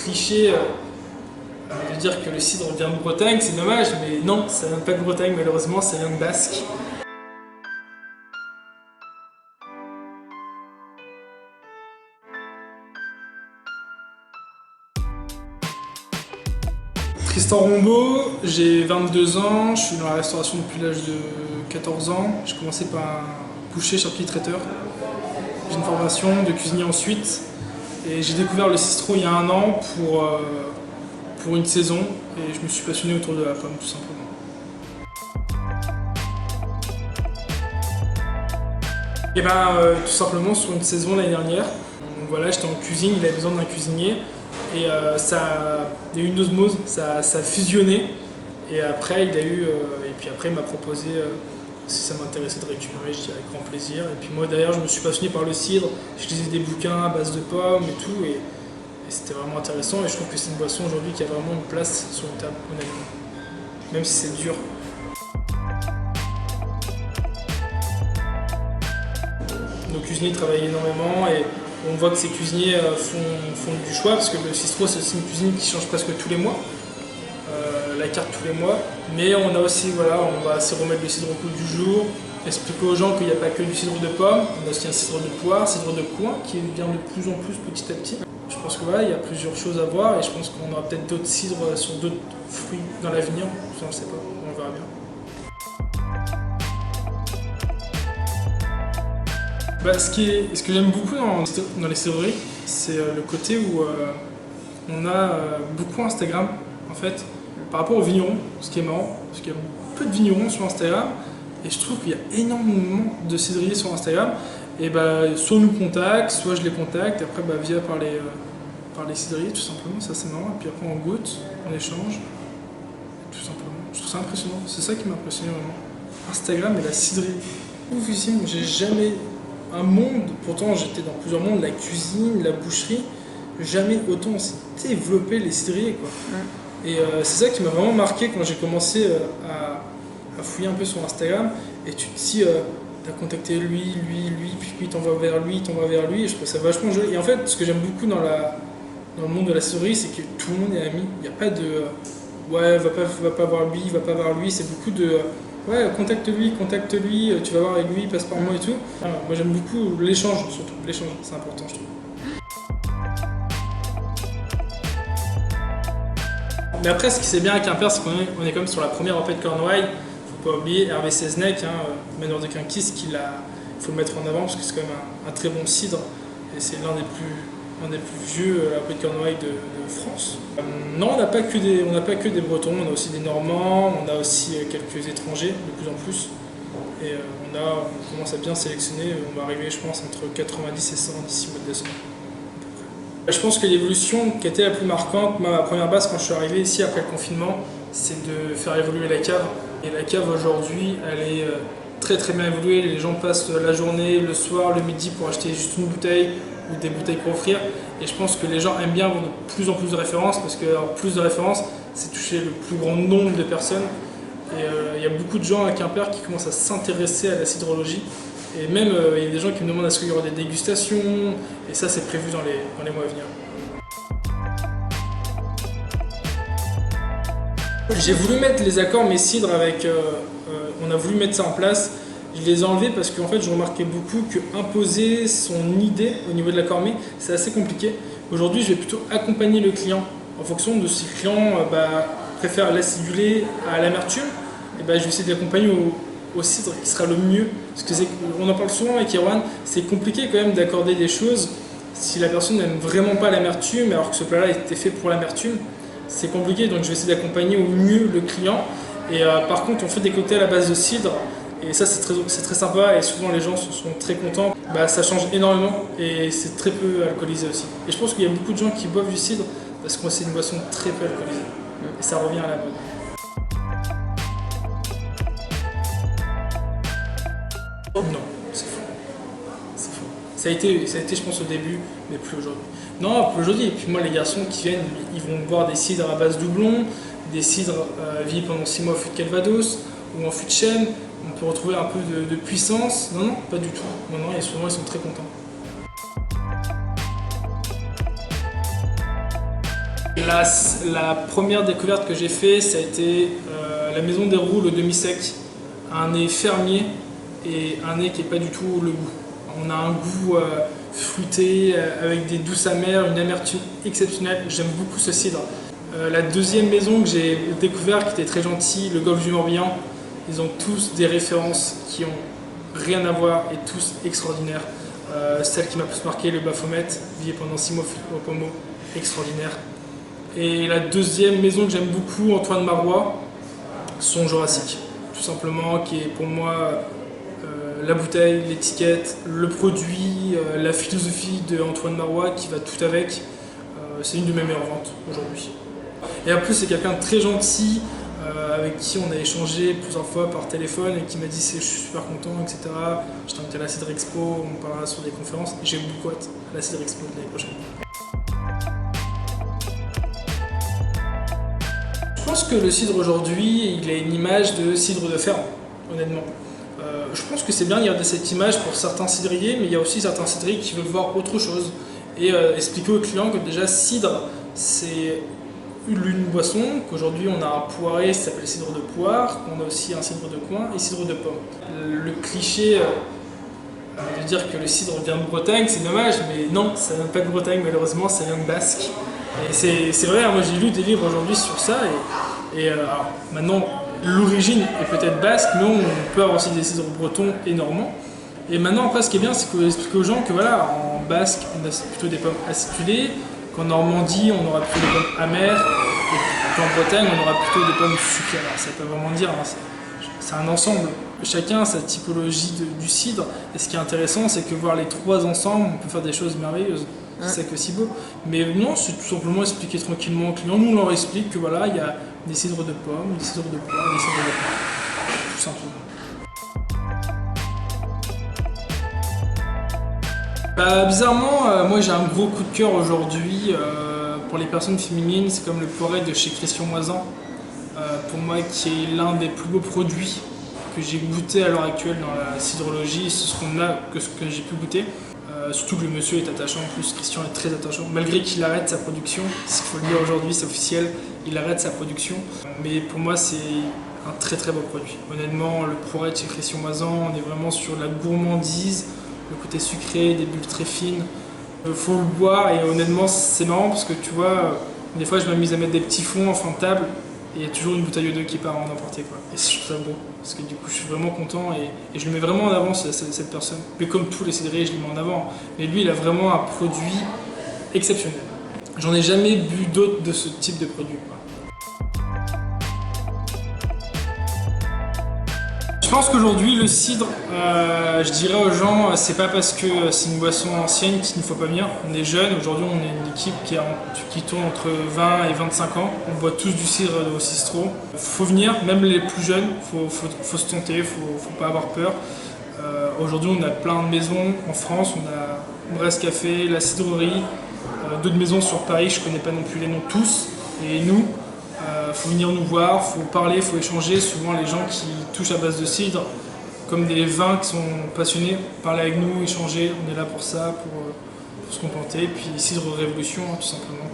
cliché de dire que le cidre vient de Bretagne, c'est dommage, mais non, ça vient pas de Bretagne malheureusement, ça vient de Basque. Tristan Rombaud, j'ai 22 ans, je suis dans la restauration depuis l'âge de 14 ans. J'ai commencé par un boucher, charcutier traiteur. J'ai une formation de cuisinier ensuite. Et j'ai découvert le cistrot il y a 1 an pour une saison. Et je me suis passionné autour de la pomme tout simplement. Et tout simplement sur une saison l'année dernière. Donc voilà, j'étais en cuisine, il avait besoin d'un cuisinier. Et il y a eu une osmose, ça a fusionné. Et après, il m'a proposé si ça m'intéressait de récupérer, je dis avec grand plaisir. Et puis moi d'ailleurs, je me suis passionné par le cidre. Je lisais des bouquins à base de pommes et tout. Et c'était vraiment intéressant. Et je trouve que c'est une boisson aujourd'hui qui a vraiment une place sur une table, honnêtement. Même si c'est dur. Nos cuisiniers travaillent énormément et on voit que ces cuisiniers font du choix parce que le cistrot c'est aussi une cuisine qui change presque tous les mois, la carte tous les mois. Mais on a aussi, voilà, on va aussi remettre le cidre au goût du jour, expliquer aux gens qu'il n'y a pas que du cidre de pomme, on a aussi un cidre de poire, cidre de coin qui vient de plus en plus petit à petit. Je pense que voilà, il y a plusieurs choses à voir et je pense qu'on aura peut-être d'autres cidres sur d'autres fruits dans l'avenir, on ne sait pas, on verra bien. Ce que j'aime beaucoup dans les cidreries, c'est le côté où on a beaucoup Instagram en fait, par rapport aux vignerons, ce qui est marrant, parce qu'il y a peu de vignerons sur Instagram et je trouve qu'il y a énormément de cidriers sur Instagram et soit on nous contacte, soit je les contacte, après via par les cidriers tout simplement, ça c'est marrant, et puis après on goûte, on échange, tout simplement. Je trouve ça impressionnant, c'est ça qui m'a impressionné vraiment. Instagram et la cidrerie. Oufissime, j'ai jamais un monde, pourtant j'étais dans plusieurs mondes, la cuisine, la boucherie, jamais autant on s'est développé les cidriers quoi. Et c'est ça qui m'a vraiment marqué quand j'ai commencé à fouiller un peu sur Instagram et tu te dis t'as contacté lui, puis il t'envoie vers lui, et je trouve ça vachement joli. Et en fait ce que j'aime beaucoup dans le monde de la cidrerie c'est que tout le monde est ami, il n'y a pas de ouais va pas voir lui, va pas voir lui, c'est beaucoup de ouais, contacte-lui, tu vas voir avec lui, passe par moi et tout. Moi j'aime beaucoup l'échange surtout, l'échange, c'est important je trouve. Mais après ce qui c'est bien à Quimper, c'est qu'on est quand même sur la première râpée de Cornouailles. Faut pas oublier Hervé Seznec, meneur de Quinquis, il faut le mettre en avant parce que c'est quand même un très bon cidre. Et c'est l'un des plus vieux râpés de Cornouailles de France. Non, on n'a pas que des Bretons, on a aussi des Normands, on a aussi quelques étrangers de plus en plus. Et on commence à bien sélectionner, on va arriver je pense entre 90 et 100 d'ici au mois de décembre. Je pense que l'évolution qui était la plus marquante, ma première base quand je suis arrivé ici après le confinement, c'est de faire évoluer la cave. Et la cave aujourd'hui, elle est très très bien évoluée, les gens passent la journée, le soir, le midi pour acheter juste une bouteille ou des bouteilles pour offrir. Et je pense que les gens aiment bien avoir de plus en plus de références parce qu'avoir plus de références, c'est toucher le plus grand nombre de personnes. Et il y a beaucoup de gens à Quimper qui commencent à s'intéresser à la cidrologie. Et même il y a des gens qui me demandent est-ce qu'il y aura des dégustations. Et ça c'est prévu dans les mois à venir. J'ai voulu mettre les accords mes cidres avec... on a voulu mettre ça en place. Je les ai enlevés parce qu'en fait je remarquais beaucoup qu'imposer son idée au niveau de l'accord mets, c'est assez compliqué. Aujourd'hui je vais plutôt accompagner le client en fonction de si le client préfère l'acidulé à l'amertume. Je vais essayer d'accompagner au cidre qui sera le mieux. Parce que on en parle souvent avec Erwan, c'est compliqué quand même d'accorder des choses si la personne n'aime vraiment pas l'amertume alors que ce plat-là était fait pour l'amertume. C'est compliqué, donc je vais essayer d'accompagner au mieux le client. Et par contre on fait des cocktails à base de cidre et ça c'est très sympa et souvent les gens sont très contents. Ça change énormément et c'est très peu alcoolisé aussi. Et je pense qu'il y a beaucoup de gens qui boivent du cidre parce que c'est une boisson très peu alcoolisée et ça revient à la mode. Non, c'est faux. C'est faux. Ça a été je pense au début, mais plus aujourd'hui. Non, plus aujourd'hui. Et puis moi les garçons qui viennent, ils vont boire des cidres à base doublon, des cidres vieillis pendant 6 mois en fût de Calvados ou en fût de chêne. On peut retrouver un peu de puissance. Non, pas du tout. Non, et souvent ils sont très contents. La première découverte que j'ai faite, ça a été la maison des Roux, le demi-sec, un nez fermier et un nez qui n'est pas du tout le goût. On a un goût fruité avec des douces amères, une amertume exceptionnelle. J'aime beaucoup ce cidre. La deuxième maison que j'ai découverte, qui était très gentille, le Golfe du Morbihan, ils ont tous des références qui ont rien à voir et tous extraordinaires. Celle qui m'a plus marqué, le Baphomet, vivait pendant 6 mois au Pomo, extraordinaire. Et la deuxième maison que j'aime beaucoup, Antoine Marois, son Jurassique, tout simplement, qui est pour moi la bouteille, l'étiquette, le produit, la philosophie de Antoine Marois qui va tout avec. C'est une de mes meilleures ventes aujourd'hui. Et en plus, c'est quelqu'un de très gentil, avec qui on a échangé plusieurs fois par téléphone et qui m'a dit je suis super content, etc. Je t'invite à la Cidre Expo, on parlera sur des conférences. Et j'ai beaucoup hâte à la Cidre Expo de l'année prochaine. Je pense que le cidre aujourd'hui, il a une image de cidre de ferme, honnêtement. Je pense que c'est bien de garder cette image pour certains cidriers, mais il y a aussi certains cidriers qui veulent voir autre chose et expliquer aux clients que déjà cidre, c'est une boisson, qu'aujourd'hui on a un poiré qui s'appelle cidre de poire, on a aussi un cidre de coin et cidre de pomme. Le cliché de dire que le cidre vient de Bretagne, c'est dommage, mais non, ça vient pas de Bretagne malheureusement, ça vient de Basque. Et c'est vrai, moi j'ai lu des livres aujourd'hui sur ça, alors, maintenant l'origine est peut-être basque, mais on peut avoir aussi des cidres bretons et normands. Et maintenant après ce qui est bien, c'est qu'on explique aux gens que voilà, en basque on a plutôt des pommes acidulées, qu'en Normandie on aura plutôt des pommes amères, et qu'en Bretagne on aura plutôt des pommes sucrées. Alors ça peut vraiment dire, hein, c'est un ensemble. Chacun a sa typologie du cidre, et ce qui est intéressant, c'est que voir les trois ensemble, on peut faire des choses merveilleuses. C'est ça que c'est beau. Mais non, c'est tout simplement expliquer tranquillement aux clients. Nous, on leur explique que voilà, il y a des cidres de pommes, des cidres de poire, des cidres de pain. Tout simplement. Bizarrement, moi j'ai un gros coup de cœur aujourd'hui pour les personnes féminines. C'est comme le poiret de chez Christian Moisan. Pour moi, qui est l'un des plus beaux produits que j'ai goûté à l'heure actuelle dans la cidrologie. C'est ce que j'ai pu goûter. Surtout que le monsieur est attachant, en plus Christian est très attachant, malgré qu'il arrête sa production, ce qu'il faut le dire aujourd'hui, c'est officiel, il arrête sa production. Mais pour moi c'est un très très beau produit. Honnêtement, le poiret de chez Christian Moisan, on est vraiment sur la gourmandise, le côté sucré, des bulles très fines. Faut le boire et honnêtement c'est marrant parce que tu vois, des fois je m'amuse à mettre des petits fonds en fin de table et il y a toujours une bouteille d'eau qui part en emporter quoi. Et je trouve ça beau, parce que du coup je suis vraiment content et je le mets vraiment en avant cette personne. Mais comme tous les cidriers, je le mets en avant. Mais lui il a vraiment un produit exceptionnel. J'en ai jamais bu d'autres de ce type de produit quoi. Je pense qu'aujourd'hui le cidre, je dirais aux gens, c'est pas parce que c'est une boisson ancienne qu'il ne faut pas venir. On est jeunes, aujourd'hui on est une équipe qui tourne entre 20 et 25 ans. On boit tous du cidre au Cistro. Faut venir, même les plus jeunes, faut se tenter, faut pas avoir peur. Aujourd'hui on a plein de maisons en France, on a Brest Café, la cidrerie, d'autres maisons sur Paris, je connais pas non plus les noms tous. Et nous, faut venir nous voir, faut parler, faut échanger. Souvent les gens qui touchent à base de cidre, comme des vins qui sont passionnés, parler avec nous, échanger, on est là pour ça, pour se contenter. Et puis cidre révolution, hein, tout simplement.